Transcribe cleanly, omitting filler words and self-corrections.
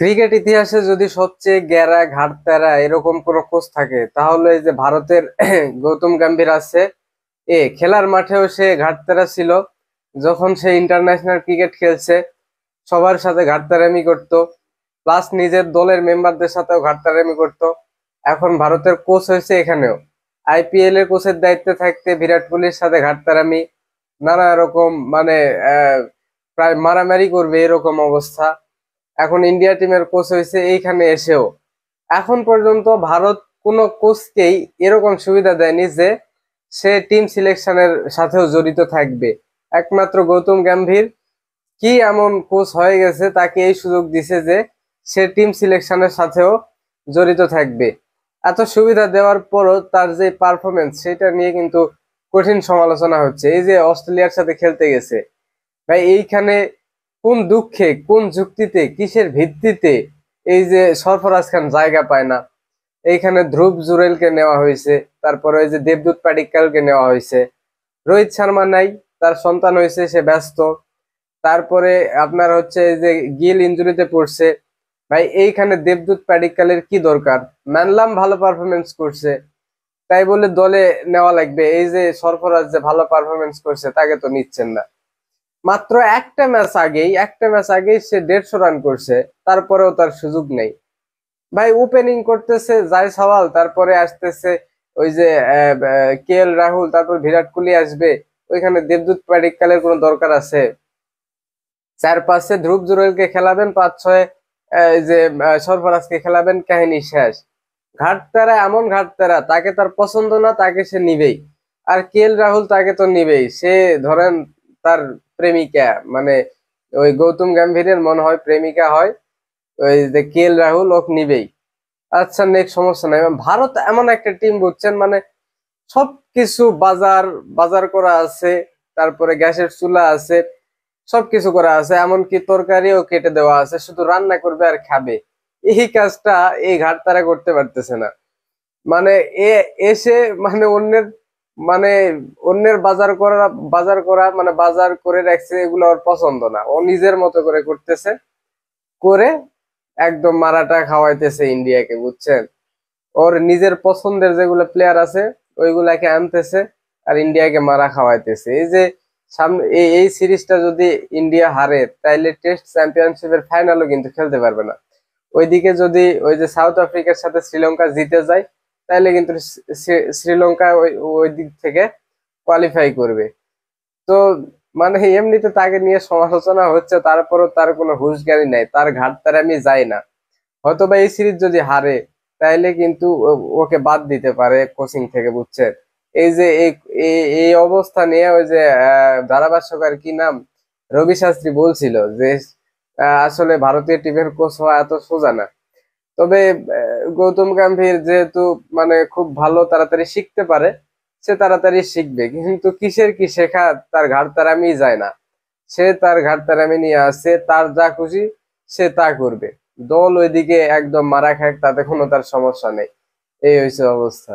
Cricket ইতিহাসে যদি সবচেয়ে গেরা ঘাটতেরা এরকম কোন কোচ থাকে তাহলে এই যে ভারতের গৌতম গম্ভীর আছে। খেলার মাঠেও সে ঘাটতেরা ছিল। যখন সে ইন্টারন্যাশনাল ক্রিকেট খেলছে সবার সাথে ঘাটতারামি করতো, প্লাস নিজের দলের মেম্বারদের সাথেও ঘাটতারামি করতো। এখন ভারতের কোচ হয়েছে, এখানেও আইপিএল এর কোচের দায়িত্বে থাকতে বিরাট কোহলির সাথে ঘাটতারামি, নানা রকম মানে প্রায় মারামারি করবে এরকম অবস্থা। এখন ইন্ডিয়া টিমের কোচ হয়েছে, এইখানে এসেও এখন পর্যন্ত ভারত কোনো কোচকেই এরকম সুবিধা দেয়নি যে সে টিম সিলেকশনের সাথেও জড়িত থাকবে। একমাত্র গৌতম গম্ভীর কি এমন কোচ হয়ে গেছে তাকে এই সুযোগ দিছে যে সে টিম সিলেকশনের সাথেও জড়িত থাকবে। এত সুবিধা দেওয়ার পরও তার যে পারফরমেন্স সেটা নিয়ে কিন্তু কঠিন সমালোচনা হচ্ছে। এই যে অস্ট্রেলিয়ার সাথে খেলতে গেছে, ভাই এইখানে কোন দুঃখে, কোন যুক্তিতে, কিসের ভিত্তিতে এই যে সরফরাজ খান জায়গা পায় না? এইখানে ধ্রুব জুরেলকে নেওয়া হয়েছে, তারপরে ওই যে দেবদূত পাডিক্কালকে নেওয়া হয়েছে। রোহিত শর্মা নাই, তার সন্তান হয়েছে, সে ব্যস্ত। তারপরে আপনার হচ্ছে এই যে গিল ইনজুরিতে পড়ছে। ভাই এইখানে দেবদূত পাডিক্কালের কি দরকার? মানলাম ভালো পারফরমেন্স করছে, তাই বলে দলে নেওয়া লাগবে? এই যে সরফরাজ যে ভালো পারফরমেন্স করছে তাকে তো নিচ্ছেন না। মাত্র একটা ম্যাচ আগেই সে 150 রান করছে, তারপরেও তার সুযোগ নেই। ভাই ওপেনিং করতেছে জয়সওয়াল, তারপরে আসতেছে ওই যে কে এল রাহুল, তারপর বিরাট কোহলি আসবে। ওইখানে দেবদূত পাডিক্কালের কোনো দরকার আছে? 4-5-এ ধ্রুব জুরেলকে খেলাবেন, 5-6 এই যে সরফরাজকে খেলাবেন, কাহিনী শেষ। ঘাটতারা এমন ঘাটতারা, তাকে তার পছন্দ না, তাকে সে নিবেই। আর কে এল রাহুল তাকে তো নিবেই। সে ধরেন তার প্রেমিকা, মানে ওই গৌতম গম্ভীরের মনে হয় প্রেমিকা হয়, ওই যে কে এল রাহুল ওকে নিবেই। আচ্ছা, নেক্সট, সমস্যা নাই। ভারত এমন একটা টিম বুঝছেন, মানে সবকিছু বাজার বাজার করা আছে, তারপরে গ্যাসের চুলা আছে, সবকিছু করা আছে, এমনকি তরকারিও কেটে দেওয়া আছে, শুধু রান্না করবে আর খাবে। এই কাজটা এই ঘাট তারা করতে পারতেছে না। মানে এ এসে মানে মানে অন্যের বাজার করা মানে বাজার করে রাখছে, এগুলো ওর পছন্দ না। ও নিজের মতো করে করতেছে, করে একদম মারাটা খাওয়াইতেছে ইন্ডিয়াকে, বুঝছেন? ওর নিজের পছন্দের যেগুলো প্লেয়ার আছে ওইগুলাকে আনতেছে আর ইন্ডিয়াকে মারা খাওয়াইতেছে। এই যে সামনে এই সিরিজটা যদি ইন্ডিয়া হারে তাইলে টেস্ট চ্যাম্পিয়নশিপের ফাইনালও কিন্তু খেলতে পারবে না। ওইদিকে যদি ওই যে সাউথ আফ্রিকার সাথে শ্রীলঙ্কা জিতে যায় তাহলে কিন্তু শ্রীলঙ্কা ওই ওই দিক থেকে কোয়ালিফাই করবে। তো মানে এমনিতে তাকে নিয়ে সমালোচনা হচ্ছে, তারপরও তার কোনো হুঁশজ্ঞানী নাই, তার ঘাট তার আমি যাই না। হয়তোবা এই সিরিজ যদি হারে তাইলে কিন্তু ওকে বাদ দিতে পারে কোচিং থেকে, বুঝছেন? এই যে এই অবস্থা নিয়ে ওই যে ধারাভাষ্যকার কি নাম, রবি শাস্ত্রী বলছিল যে আসলে ভারতীয় টিমের কোচ হওয়া এত সোজা না। তবে গৌতম গম্ভীর যেহেতু মানে খুব ভালো, তাড়াতাড়ি শিখতে পারে, সে তাড়াতাড়ি শিখবে। কিন্তু কিসের কি শেখা, তার ঘাড়তারামি যায় না। সে তার ঘাড়তারামি নিয়ে আসছে, তার যা খুশি সে তা করবে। দল ওইদিকে একদম মারা খাক, তাতে কোনো তার সমস্যা নেই। এই হয়েছে অবস্থা।